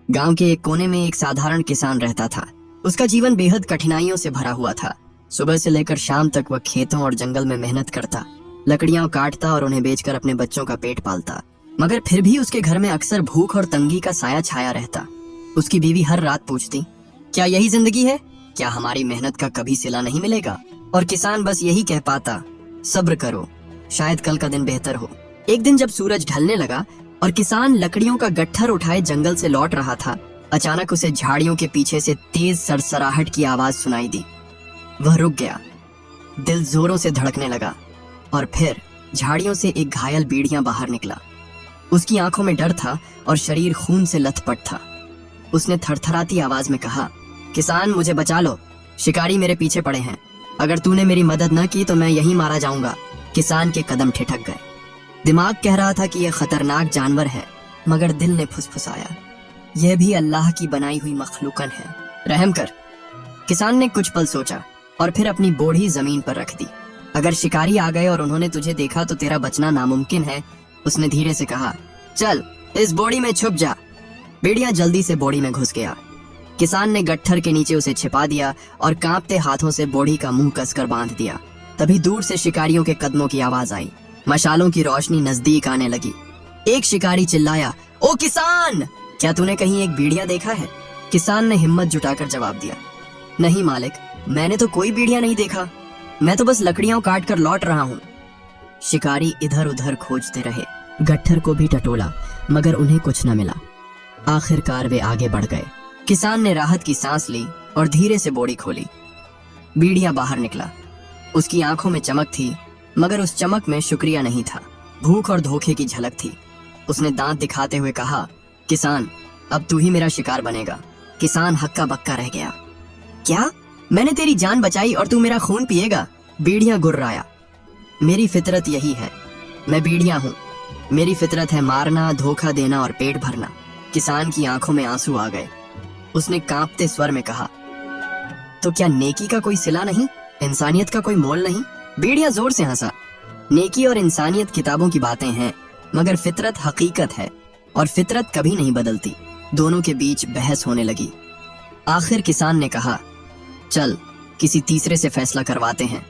गांव के एक कोने में एक साधारण किसान रहता था। उसका जीवन बेहद कठिनाइयों से भरा हुआ था। सुबह से लेकर शाम तक वह खेतों और जंगल में मेहनत करता, लकड़ियां काटता और उन्हें बेचकर अपने बच्चों का पेट पालता। मगर फिर भी उसके घर में अक्सर भूख और तंगी का साया छाया रहता। उसकी बीवी हर रात पूछती, क्या यही जिंदगी है? क्या हमारी मेहनत का कभी सिला नहीं मिलेगा? और किसान बस यही कह पाता, सब्र करो, शायद कल का दिन बेहतर हो। एक दिन जब सूरज ढलने लगा और किसान लकड़ियों का गट्ठर उठाए जंगल से लौट रहा था, अचानक उसे झाड़ियों के पीछे से तेज सरसराहट की आवाज सुनाई दी। वह रुक गया, दिल जोरों से धड़कने लगा और फिर झाड़ियों से एक घायल भेड़िया बाहर निकला। उसकी आंखों में डर था और शरीर खून से लथपथ था। उसने थरथराती आवाज में कहा, किसान मुझे बचा लो, शिकारी मेरे पीछे पड़े हैं। अगर तूने मेरी मदद न की तो मैं यहीं मारा जाऊंगा। किसान के कदम ठिठक गए। दिमाग कह रहा था कि यह खतरनाक जानवर है, मगर दिल ने फुसफुसाया, यह भी अल्लाह की बनाई हुई मखलूकन है, रहम कर। किसान ने कुछ पल सोचा और फिर अपनी बोझी जमीन पर रख दी। अगर शिकारी आ गए और उन्होंने तुझे देखा तो तेरा बचना नामुमकिन है। उसने धीरे से कहा, चल इस बोड़ी में छुप जा। भेड़िया जल्दी से बोड़ी में घुस गया। किसान ने गट्ठर के नीचे उसे छिपा दिया और कांपते हाथों से बोड़ी का मुंह कसकर बांध दिया। तभी दूर से शिकारियों के कदमों की आवाज आई। मशालों की रोशनी नजदीक आने लगी। एक शिकारी चिल्लाया, ओ किसान, क्या तूने कहीं एक भेड़िया देखा है? किसान ने हिम्मत जुटाकर जवाब दिया, नहीं मालिक, मैंने तो कोई भेड़िया नहीं देखा, मैं तो बस लकड़ियां काट कर लौट रहा हूँ। शिकारी इधर उधर खोजते रहे, गट्ठर को भी टटोला, मगर उन्हें कुछ न मिला। आखिरकार वे आगे बढ़ गए। किसान ने राहत की सांस ली और धीरे से बोड़ी खोली। भेड़िया बाहर निकला। उसकी आंखों में चमक थी, मगर उस चमक में शुक्रिया नहीं था, भूख और धोखे की झलक थी। उसने दांत दिखाते हुए कहा, किसान अब तू ही मेरा शिकार बनेगा। किसान हक्का बक्का रह गया। क्या? मैंने तेरी जान बचाई और तू मेरा खून पिएगा? भेड़िया गुर्राया। मेरी फितरत यही है, मैं भेड़िया हूँ, मेरी फितरत है मारना, धोखा देना और पेट भरना। किसान की आंखों में आंसू आ गए। उसने कांपते स्वर में कहा, तो क्या नेकी का कोई सिला नहीं, इंसानियत का कोई मोल नहीं? भेड़िया जोर से हंसा। नेकी और इंसानियत किताबों की बातें हैं, मगर फितरत हकीकत है और फितरत कभी नहीं बदलती। दोनों के बीच बहस होने लगी। आखिर किसान ने कहा, चल किसी तीसरे से फैसला करवाते हैं,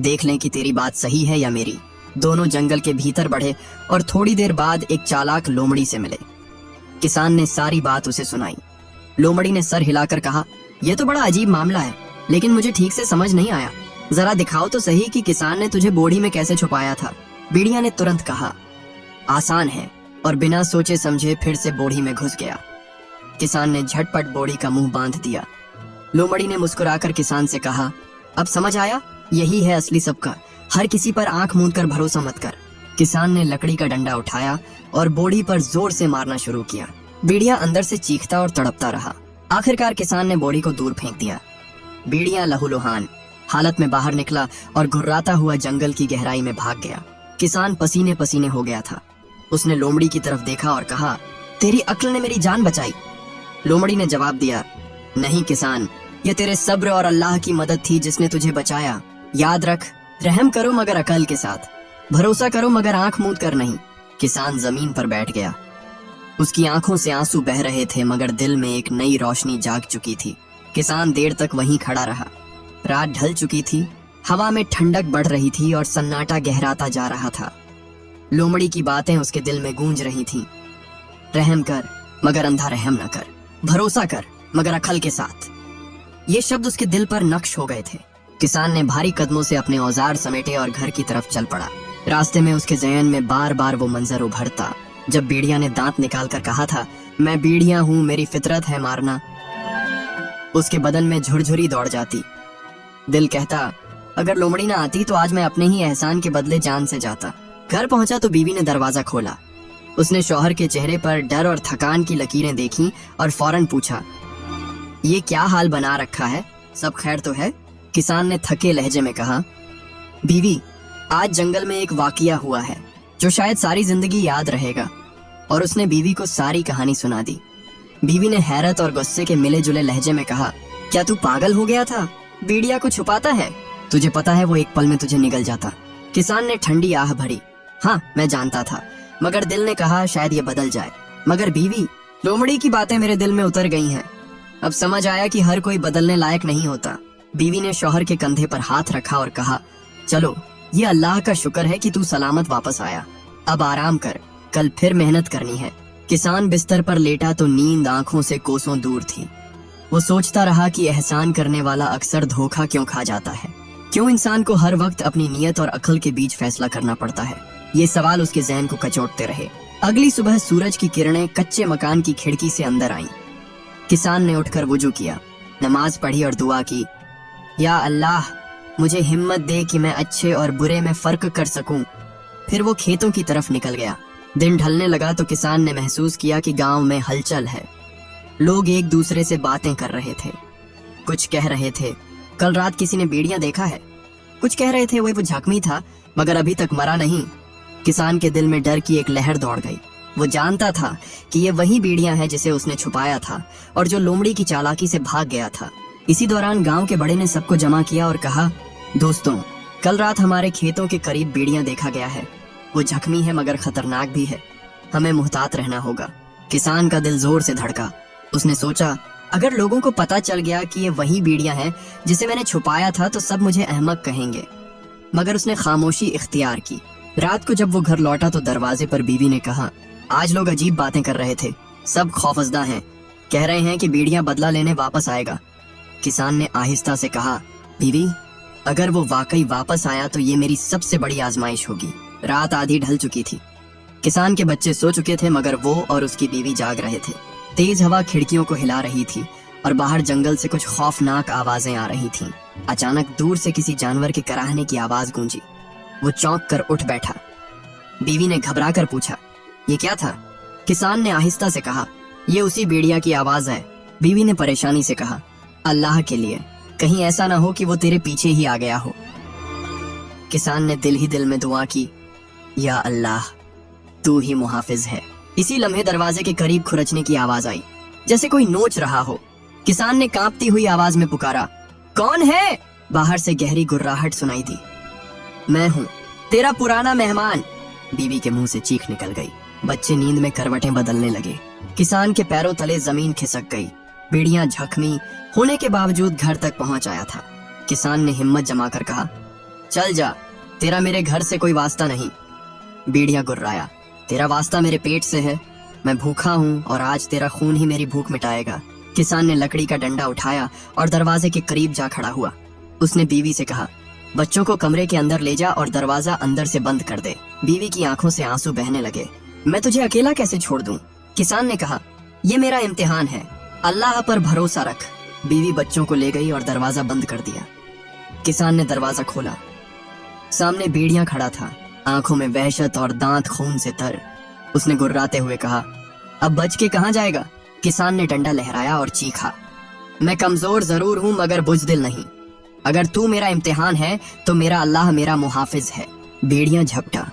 देख लें कि तेरी बात सही है या मेरी। दोनों जंगल के भीतर बढ़े और थोड़ी देर बाद एक चालाक लोमड़ी से मिले। किसान ने सारी बात उसे सुनाई। लोमड़ी ने सर हिलाकर कहा, यह तो बड़ा अजीब मामला है, लेकिन मुझे ठीक से समझ नहीं आया। जरा दिखाओ तो सही कि किसान ने तुझे बोड़ी में कैसे छुपाया था। भेड़िया ने तुरंत कहा, आसान है, और बिना सोचे समझे फिर से बोड़ी में घुस गया। किसान ने झटपट बोड़ी का मुंह बांध दिया। लोमड़ी ने मुस्कुराकर किसान से कहा, अब समझ आया, यही है असली सबका, हर किसी पर आंख मूंद कर भरोसा मत कर। किसान ने लकड़ी का डंडा उठाया और बोड़ी पर जोर से मारना शुरू किया। भेड़िया अंदर से चीखता और तड़पता रहा। आखिरकार किसान ने बोड़ी को दूर फेंक दिया। भेड़िया लहूलुहान हालत में बाहर निकला और घुर्राता हुआ जंगल की गहराई में भाग गया। किसान पसीने पसीने हो गया था। उसने लोमड़ी की तरफ देखा और कहा, तेरी अक्ल ने मेरी जान बचाई। लोमड़ी ने जवाब दिया, नहीं किसान, ये तेरे सब्र और अल्लाह की मदद थी जिसने तुझे बचाया। याद रख, रहम करो मगर अकल के साथ, भरोसा करो मगर आंख मूंद कर नहीं। किसान जमीन पर बैठ गया। उसकी आंखों से आंसू बह रहे थे, मगर दिल में एक नई रोशनी जाग चुकी थी। किसान देर तक वहीं खड़ा रहा। रात ढल चुकी थी, हवा में ठंडक बढ़ रही थी और सन्नाटा गहराता जा रहा था। लोमड़ी की बातें उसके दिल में गूंज रही थीं। रहम कर मगर अंधा रहम न कर, भरोसा कर मगर अकल के साथ। ये शब्द उसके दिल पर नक्श हो गए थे। किसान ने भारी कदमों से अपने औजार समेटे और घर की तरफ चल पड़ा। रास्ते में उसके ज़हन में बार बार वो मंजर उभरता जब भेड़िया ने दांत निकाल कर कहा था, मैं भेड़िया हूँ, मेरी फितरत है मारना। उसके बदन में झुरझुरी दौड़ जाती। दिल कहता, अगर लोमड़ी ना आती तो आज मैं अपने ही एहसान के बदले जान से जाता। घर पहुंचा तो बीवी ने दरवाजा खोला। उसने शौहर के चेहरे पर डर और थकान की लकीरें देखी और फौरन पूछा, ये क्या हाल बना रखा है, सब खैर तो है? किसान ने थके लहजे में कहा, बीवी, आज जंगल में एक वाकया हुआ है जो शायद सारी जिंदगी याद रहेगा। और उसने बीवी को सारी कहानी सुना दी। बीवी ने हैरत और गुस्से के मिले जुले लहजे में कहा, क्या तू पागल हो गया था? भेड़िया को छुपाता है, तुझे पता है वो एक पल में तुझे निगल जाता। किसान ने ठंडी आह भरी, हाँ मैं जानता था, मगर दिल ने कहा शायद ये बदल जाए। मगर बीवी, लोमड़ी की बातें मेरे दिल में उतर गई हैं। अब समझ आया कि हर कोई बदलने लायक नहीं होता। बीवी ने शौहर के कंधे पर हाथ रखा और कहा, चलो, ये अल्लाह का शुक्र है कि तू सलामत वापस आया। अब आराम कर, कल फिर मेहनत करनी है। किसान बिस्तर पर लेटा तो नींद आंखों से कोसों दूर थी। वो सोचता रहा कि एहसान करने वाला अक्सर धोखा क्यों खा जाता है, क्यों इंसान को हर वक्त अपनी नीयत और अक्ल के बीच फैसला करना पड़ता है। ये सवाल उसके ज़हन को कचोटते रहे। अगली सुबह सूरज की किरणें कच्चे मकान की खिड़की से अंदर आईं। किसान ने उठकर वुजू किया, नमाज पढ़ी और दुआ की, या अल्लाह, मुझे हिम्मत दे कि मैं अच्छे और बुरे में फर्क कर सकूं। फिर वो खेतों की तरफ निकल गया। दिन ढलने लगा तो किसान ने महसूस किया कि गांव में हलचल है। लोग एक दूसरे से बातें कर रहे थे। कुछ कह रहे थे, कल रात किसी ने बेड़ियां देखा है। कुछ कह रहे थे वो जख्मी था मगर अभी तक मरा नहीं। किसान के दिल में डर की एक लहर दौड़ गई। वो जानता था कि ये वही बेड़ियां हैं जिसे उसने छुपाया था और जो लोमड़ी की चालाकी से भाग गया था। इसी दौरान गांव के बड़े ने सबको जमा किया और कहा, दोस्तों, कल रात हमारे खेतों के करीब बेड़ियां देखा गया है। वो जख्मी है मगर खतरनाक भी है। हमें मुहतात रहना होगा। किसान का दिल जोर से धड़का। उसने सोचा, अगर लोगों को पता चल गया कि ये वही बेड़ियां हैं जिसे मैंने छुपाया था तो सब मुझे अहमक कहेंगे। मगर उसने खामोशी इख्तियार की। रात को जब वो घर लौटा तो दरवाजे पर बीवी ने कहा, आज लोग अजीब बातें कर रहे थे। सब खौफजदा हैं। कह रहे हैं कि बेड़ियां बदला लेने वापस आएगा। किसान ने आहिस्ता से कहा, बीवी, अगर वो वाकई वापस आया तो ये मेरी सबसे बड़ी आजमाइश होगी। रात आधी ढल चुकी थी। किसान के बच्चे सो चुके थे मगर वो और उसकी बीवी जाग रहे थे। तेज हवा खिड़कियों को हिला रही थी और बाहर जंगल से कुछ खौफनाक आवाजें आ रही थीं। अचानक दूर से किसी जानवर के कराहने की आवाज गूंजी। वो चौंक कर उठ बैठा। बीवी ने घबरा कर पूछा, ये क्या था? किसान ने आहिस्ता से कहा, ये उसी बेड़िया की आवाज है। बीवी ने परेशानी से कहा, अल्लाह के लिए कहीं ऐसा ना हो कि वो तेरे पीछे ही आ गया हो। किसान ने दिल ही दिल में दुआ की, या अल्लाह, तू ही मुहाफिज है। इसी लम्हे दरवाजे के करीब खुरचने की आवाज आई, जैसे कोई नोच रहा हो। किसान ने कांपती हुई आवाज में पुकारा, कौन है? बाहर से गहरी गुर्राहट सुनाई दी। मैं हूँ, तेरा पुराना मेहमान। बीवी के मुंह से चीख निकल गई। बच्चे नींद में करवटें बदलने लगे। किसान के पैरों तले जमीन खिसक गई। बेड़ियां जख्मी होने के बावजूद घर तक पहुंच आया था। किसान ने हिम्मत जमाकर कहा, चल जा, तेरा मेरे घर से कोई वास्ता नहीं। बेड़िया गुर्राया, तेरा वास्ता मेरे पेट से है। मैं भूखा हूँ और आज तेरा खून ही मेरी भूख मिटाएगा। किसान ने लकड़ी का डंडा उठाया और दरवाजे के करीब जा खड़ा हुआ। उसने बीवी से कहा, बच्चों को कमरे के अंदर ले जा और दरवाजा अंदर से बंद कर दे। बीवी की आंखों से आंसू बहने लगे। मैं तुझे अकेला कैसे छोड़ दूं? किसान ने कहा, ये मेरा इम्तिहान है, अल्लाह पर भरोसा रख। बीवी बच्चों को ले गई और दरवाजा बंद कर दिया। किसान ने दरवाजा खोला। सामने बेड़िया खड़ा था, आंखों में वहशत और दांत खून से तर। उसने गुर्राते हुए कहा, अब बच के कहां जाएगा? किसान ने डंडा लहराया और चीखा, मैं कमजोर जरूर हूं मगर बुज़दिल नहीं। अगर तू मेरा इम्तिहान है तो मेरा अल्लाह मेरा मुहाफिज है। बेड़िया झपटा।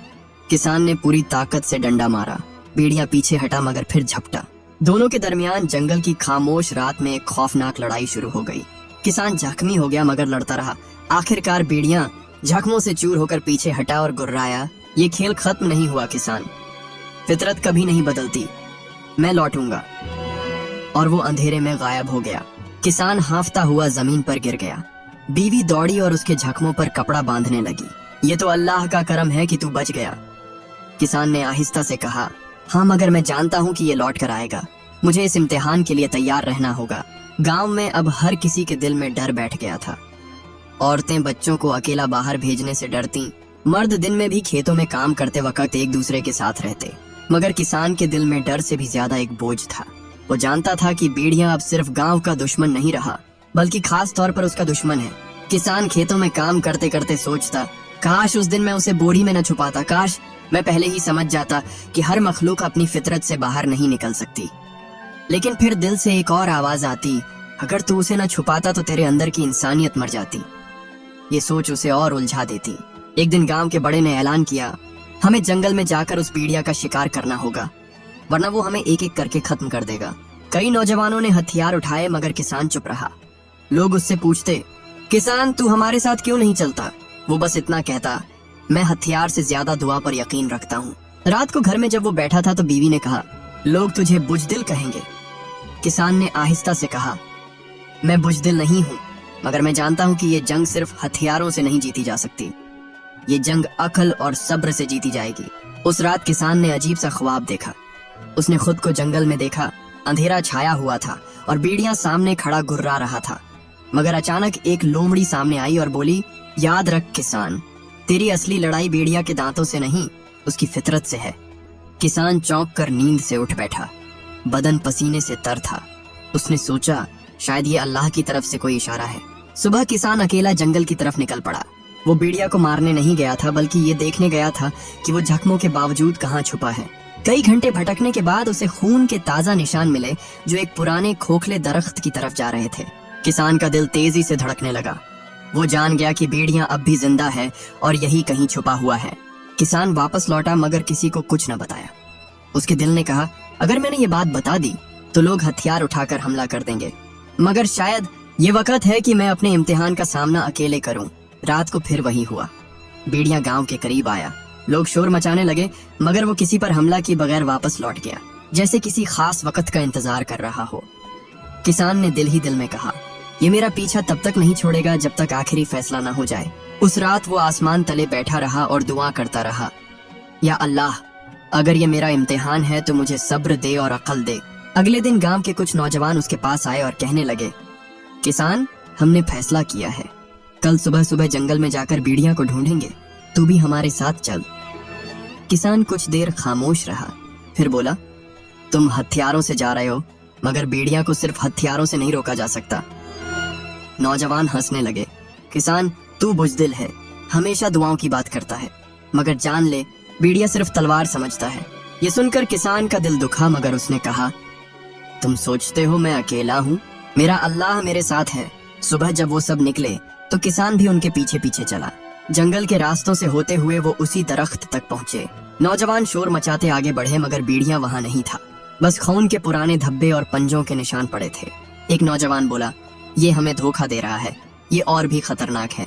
किसान ने पूरी ताकत से डंडा मारा। बेड़िया पीछे हटा मगर फिर झपटा। दोनों के दरमियान जंगल की खामोश रात में एक खौफनाक लड़ाई शुरू हो गई। किसान जख्मी हो गया मगर लड़ता रहा। आखिरकार बेड़िया जख्मों से चूर होकर पीछे हटा और गुर्राया, ये खेल खत्म नहीं हुआ किसान, फितरत कभी नहीं बदलती, मैं लौटूंगा। और वो अंधेरे में गायब हो गया। किसान हांफता हुआ जमीन पर गिर गया। बीवी दौड़ी और उसके जख्मों पर कपड़ा बांधने लगी। ये तो अल्लाह का करम है कि तू बच गया। किसान ने आहिस्ता से कहा, हाँ, मगर मैं जानता हूँ कि ये लौट कर आएगा। मुझे इस इम्तिहान के लिए तैयार रहना होगा। गांव में अब हर किसी के दिल में डर बैठ गया था। औरतें बच्चों को अकेला बाहर भेजने से डरती। मर्द दिन में भी खेतों में काम करते वक्त एक दूसरे के साथ रहते। मगर किसान के दिल में डर से भी ज्यादा एक बोझ था। वो जानता था कि बेड़िया अब सिर्फ गांव का दुश्मन नहीं रहा, बल्कि खास तौर पर उसका दुश्मन है। किसान खेतों में काम करते करते सोचता, काश उस दिन मैं उसे बोरी में न छुपाता। काश मैं पहले ही समझ जाता कि हर मखलूक अपनी फितरत से बाहर नहीं निकल सकती। लेकिन फिर दिल से एक और आवाज आती, अगर तू उसे न छुपाता तो तेरे अंदर की इंसानियत मर जाती। ये सोच उसे और उलझा देती। एक दिन गांव के बड़े ने ऐलान किया, हमें जंगल में जाकर उस बेड़िया का शिकार करना होगा, वरना वो हमें एक एक करके खत्म कर देगा। कई नौजवानों ने हथियार उठाए मगर किसान चुप रहा। लोग उससे पूछते, किसान तू हमारे साथ क्यों नहीं चलता? वो बस इतना कहता, मैं हथियार से ज्यादा दुआ पर यकीन रखता हूँ। रात को घर में जब वो बैठा था तो बीवी ने कहा, लोग तुझे बुजदिल कहेंगे। किसान ने आहिस्ता से कहा, मैं बुजदिल नहीं हूँ, मगर मैं जानता हूँ कि ये जंग सिर्फ हथियारों से नहीं जीती जा सकती। ये जंग अक्ल और सब्र से जीती जाएगी। उस रात किसान ने अजीब सा ख्वाब देखा। उसने खुद को जंगल में देखा। अंधेरा छाया हुआ था और भेड़िया सामने खड़ा गुर्रा रहा था। मगर अचानक एक लोमड़ी सामने आई और बोली, याद रख किसान, तेरी असली लड़ाई भेड़िया के दांतों से नहीं, उसकी फितरत से है। किसान चौंक कर नींद से उठ बैठा। बदन पसीने से तर था। उसने सोचा, शायद ये अल्लाह की तरफ से कोई इशारा है। सुबह किसान अकेला जंगल की तरफ निकल पड़ा। वो भेड़िया को मारने नहीं गया था, बल्कि ये देखने गया था कि वो जख्मों के बावजूद कहाँ छुपा है। कई घंटे भटकने के बाद उसे खून के ताजा निशान मिले जो एक पुराने खोखले दरख्त की तरफ जा रहे थे। किसान का दिल तेजी से धड़कने लगा। वो जान गया कि भेड़िया अब भी जिंदा है और यही कहीं छुपा हुआ है। किसान वापस लौटा मगर किसी को कुछ न बताया। उसके दिल ने कहा, अगर मैंने ये बात बता दी तो लोग हथियार उठाकर हमला कर देंगे, मगर शायद ये वक्त है कि मैं अपने इम्तिहान का सामना अकेले करूं। रात को फिर वही हुआ। भेड़िया गांव के करीब आया। लोग शोर मचाने लगे, मगर वो किसी पर हमला किए बगैर वापस लौट गया, जैसे किसी खास वक्त का इंतजार कर रहा हो। किसान ने दिल ही दिल में कहा, ये मेरा पीछा तब तक नहीं छोड़ेगा जब तक आखिरी फैसला ना हो जाए। उस रात वो आसमान तले बैठा रहा और दुआ करता रहा, या अल्लाह, अगर ये मेरा इम्तिहान है तो मुझे सब्र दे और अक्ल दे। अगले दिन गांव के कुछ नौजवान उसके पास आए और कहने लगे, किसान, हमने फैसला किया है, कल सुबह सुबह जंगल में जाकर भेड़िया को ढूंढेंगे, तू भी हमारे साथ चल। किसान कुछ देर खामोश रहा, फिर बोला, तुम हथियारों से जा रहे हो, मगर भेड़िया को सिर्फ हथियारों से नहीं रोका जा सकता। नौजवान हंसने लगे। किसान, तू बुजदिल है, हमेशा दुआओं की बात करता है, मगर जान ले, भेड़िया सिर्फ तलवार समझता है। ये सुनकर किसान का दिल दुखा, मगर उसने कहा, तुम सोचते हो मैं अकेला हूँ? मेरा अल्लाह मेरे साथ है। सुबह जब वो सब निकले तो किसान भी उनके पीछे पीछे चला। जंगल के रास्तों से होते हुए वो उसी दरख्त तक पहुंचे। नौजवान शोर मचाते आगे बढ़े, मगर भेड़िया वहां नहीं था। बस खून के पुराने धब्बे और पंजों के निशान पड़े थे। एक नौजवान बोला, ये हमें धोखा दे रहा है, ये और भी खतरनाक है।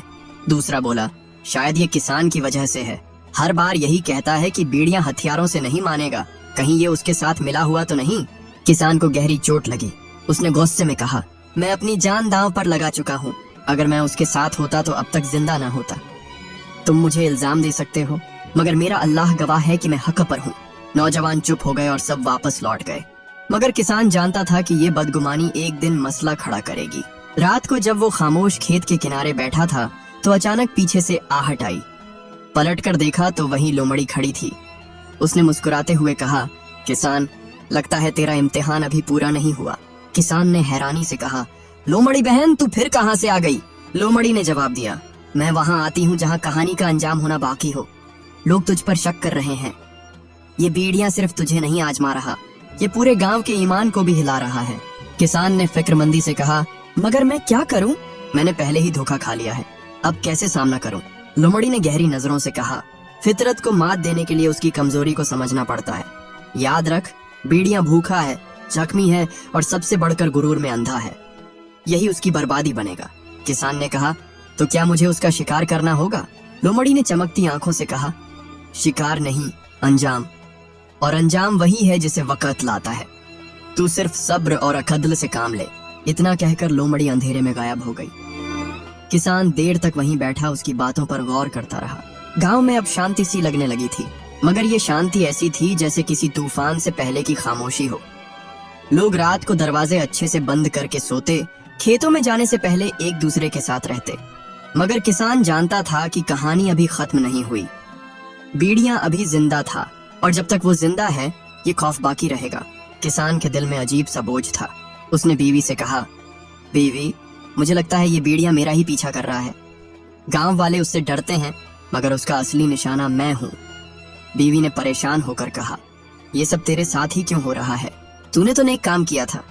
दूसरा बोला, शायद ये किसान की वजह से है, हर बार यही कहता है कि भेड़िया हथियारों से नहीं मानेगा, कहीं ये उसके साथ मिला हुआ तो नहीं। किसान को गहरी चोट लगी। उसने गुस्से में कहा, मैं अपनी जान दांव पर लगा चुका हूँ, अगर मैं उसके साथ होता तो अब तक जिंदा ना होता। तुम मुझे इल्जाम दे सकते हो, मगर मेरा अल्लाह गवाह है कि मैं हक पर हूँ। नौजवान चुप हो गए और सब वापस लौट गए, मगर किसान जानता था कि ये बदगुमानी एक दिन मसला खड़ा करेगी। रात को जब वो खामोश खेत के किनारे बैठा था तो अचानक पीछे से आहट आई। पलट कर देखा तो वहीं लोमड़ी खड़ी थी। उसने मुस्कुराते हुए कहा, किसान, लगता है तेरा इम्तिहान अभी पूरा नहीं हुआ। किसान ने हैरानी से कहा, लोमड़ी बहन, तू फिर कहाँ से आ गई? लोमड़ी ने जवाब दिया, मैं वहां आती हूँ जहाँ कहानी का अंजाम होना बाकी हो। लोग तुझ पर शक कर रहे हैं। ये भेड़िया सिर्फ तुझे नहीं आजमा रहा, ये पूरे गांव के ईमान को भी हिला रहा है। किसान ने फिक्रमंदी से कहा, मगर मैं क्या करूं? मैंने पहले ही धोखा खा लिया है, अब कैसे सामना करूं? लोमड़ी ने गहरी नजरों से कहा, फितरत को मात देने के लिए उसकी कमजोरी को समझना पड़ता है। याद रख, भेड़िया भूखा है, जख्मी है और सबसे बढ़कर गुरूर में अंधा है। यही उसकी बर्बादी बनेगा। किसान ने कहा, तो क्या मुझे उसका शिकार करना होगा? लोमड़ी ने चमकती आंखों से कहा, शिकार नहीं, अंजाम, और अंजाम वही है जिसे वक्त लाता है। तू सिर्फ सब्र और अकदल से काम ले। इतना कहकर लोमड़ी अंधेरे में गायब हो गई। किसान देर तक वहीं बैठा उसकी बातों पर गौर करता रहा। गांव में अब शांति सी लगने लगी थी, मगर ये शांति ऐसी थी जैसे किसी तूफान से पहले की खामोशी हो। लोग रात को दरवाजे अच्छे से बंद करके सोते, खेतों में जाने से पहले एक दूसरे के साथ रहते। मगर किसान जानता था कि कहानी अभी खत्म नहीं हुई। भेड़िया अभी जिंदा था और जब तक वो जिंदा है ये खौफ बाकी रहेगा। किसान के दिल में अजीब सा बोझ था। उसने बीवी से कहा, बीवी, मुझे लगता है ये भेड़िया मेरा ही पीछा कर रहा है। गांव वाले उससे डरते हैं, मगर उसका असली निशाना मैं हूँ। बीवी ने परेशान होकर कहा, ये सब तेरे साथ ही क्यों हो रहा है? तूने तो नेक काम किया था।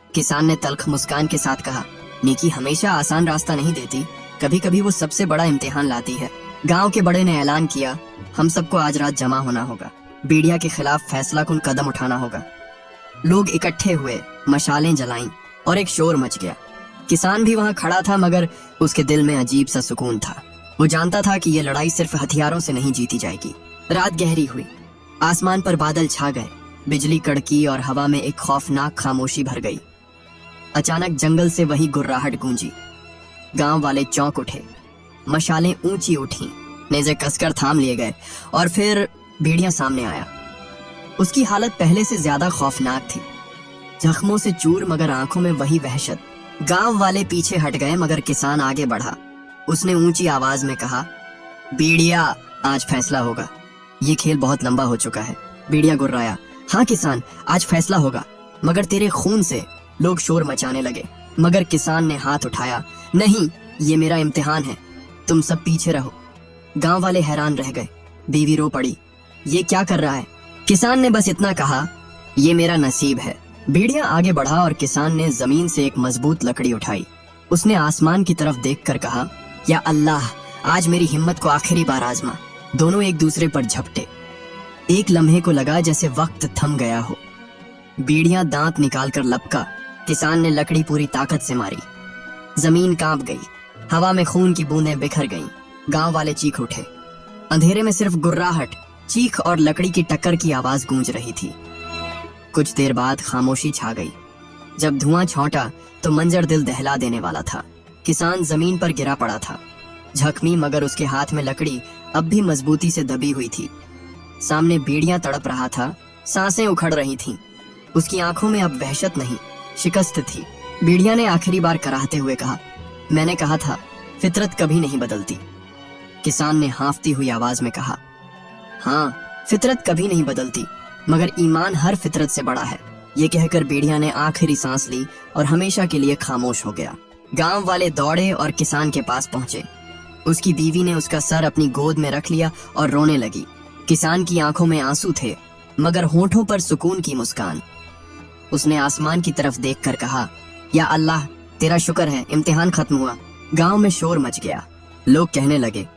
किसान ने तल्ख मुस्कान के साथ कहा, नेकी हमेशा आसान रास्ता नहीं देती, कभी कभी वो सबसे बड़ा इम्तिहान लाती है। गांव के बड़े ने ऐलान किया, हम सबको आज रात जमा होना होगा, भेड़िया के खिलाफ फैसला कुन कदम उठाना होगा। लोग इकट्ठे हुए, मशालें जलाईं और एक शोर मच गया। किसान भी वहां खड़ा था, मगर उसके दिल में अजीब सा सुकून था। वो जानता था कि ये लड़ाई सिर्फ हथियारों से नहीं जीती जाएगी। रात गहरी हुई, आसमान पर बादल छा गए, बिजली कड़की और हवा में एक खौफनाक खामोशी भर गई। अचानक जंगल से वही गुर्राहट गूंजी। गांव वाले चौंक उठे, मशालें ऊंची उठी, नेज़े कसकर थाम लिए गए और फिर भेड़िया सामने आया। उसकी हालत पहले से ज्यादा खौफनाक थी, जख्मों से चूर मगर आंखों में वही वहशत। गांव वाले पीछे हट गए मगर किसान आगे बढ़ा। उसने ऊंची आवाज में कहा, भेड़िया, आज फैसला होगा। ये खेल बहुत लंबा हो चुका है। भेड़िया गुर्राया, हाँ किसान, आज फैसला होगा, मगर तेरे खून से। लोग शोर मचाने लगे मगर किसान ने हाथ उठाया, नहीं, ये मेरा इम्तिहान है, तुम सब पीछे रहो। गांव वाले हैरान रह गए। बीवी रो पड़ी, ये क्या कर रहा है? किसान ने बस इतना कहा, ये मेरा नसीब है। भेड़िया आगे बढ़ा और किसान ने जमीन से एक मजबूत लकड़ी उठाई। उसने आसमान की तरफ देखकर कहा, या अल्लाह, आज मेरी हिम्मत को आखिरी बार आजमा। दोनों एक दूसरे पर झपटे। एक लम्हे को लगा जैसे वक्त थम गया हो। भेड़िया दांत निकालकर लपका। किसान ने लकड़ी पूरी ताकत से मारी। जमीन कांप गई, हवा में खून की बूंदें बिखर गईं। गांव वाले चीख उठे। अंधेरे में सिर्फ गुर्राहट, चीख और लकड़ी की टक्कर की आवाज गूंज रही थी। कुछ देर बाद खामोशी छा गई। जब धुआं छौंटा तो मंजर दिल दहला देने वाला था। किसान जमीन पर गिरा पड़ा था, जख्मी, मगर उसके हाथ में लकड़ी अब भी मजबूती से दबी हुई थी। सामने भेड़िया तड़प रहा था, सांसें उखड़ रही थीं। उसकी आंखों में अब वहशत नहीं, शिकस्त थी। भेड़िया ने आखिरी बार कराहते हुए कहा, मैंने कहा था, फितरत कभी नहीं बदलती। किसान ने हांफती हुई आवाज में कहा, हाँ, फितरत कभी नहीं बदलती, मगर ईमान हर फितरत से बड़ा है। ये कहकर भेड़िया ने आखिरी सांस ली और हमेशा के लिए खामोश हो गया। गांव वाले दौड़े और किसान के पास पहुंचे। उसकी बीवी ने उसका सर अपनी गोद में रख लिया और रोने लगी। किसान की आंखों में आंसू थे, मगर होठों पर सुकून की मुस्कान। उसने आसमान की तरफ देखकर कहा, या अल्लाह, तेरा शुक्र है, इम्तिहान खत्म हुआ। गांव में शोर मच गया। लोग कहने लगे,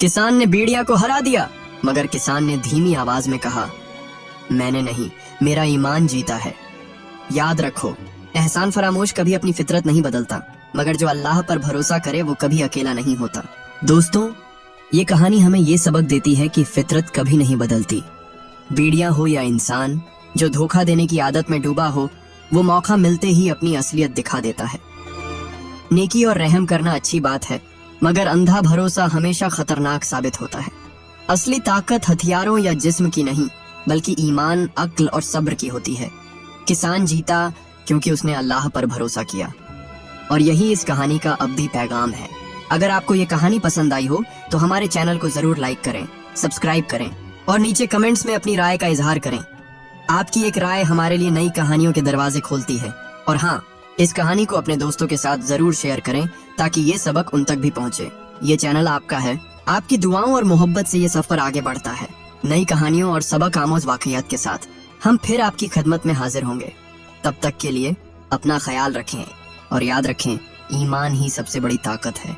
किसान ने भेड़िया को हरा दिया। मगर किसान ने धीमी आवाज में कहा, मैंने नहीं, मेरा ईमान जीता है। याद रखो, एहसान फरामोश कभी अपनी फितरत नहीं बदलता, मगर जो अल्लाह पर भरोसा करे वो कभी अकेला नहीं होता। दोस्तों, ये कहानी हमें ये सबक देती है कि फितरत कभी नहीं बदलती। भेड़िया हो या इंसान, जो धोखा देने की आदत में डूबा हो, वो मौका मिलते ही अपनी असलियत दिखा देता है। नेकी और रहम करना अच्छी बात है, मगर अंधा भरोसा हमेशा खतरनाक साबित होता है। असली ताकत हथियारों या जिस्म की नहीं, बल्कि ईमान, अक्ल और सब्र की होती है। किसान जीता क्योंकि उसने अल्लाह पर भरोसा किया। और यही इस कहानी का अब्दी पैगाम है। अगर आपको ये कहानी पसंद आई हो तो हमारे चैनल को जरूर लाइक करें, सब्सक्राइब करें और नीचे कमेंट्स में अपनी राय का इजहार करें। आपकी एक राय हमारे लिए नई कहानियों के दरवाजे खोलती है। और हाँ, इस कहानी को अपने दोस्तों के साथ जरूर शेयर करें ताकि ये सबक उन तक भी पहुंचे। ये चैनल आपका है, आपकी दुआओं और मोहब्बत से ये सफर आगे बढ़ता है। नई कहानियों और सबक आमोज वाकयात के साथ हम फिर आपकी खिदमत में हाजिर होंगे। तब तक के लिए अपना ख्याल रखें और याद रखें, ईमान ही सबसे बड़ी ताकत है।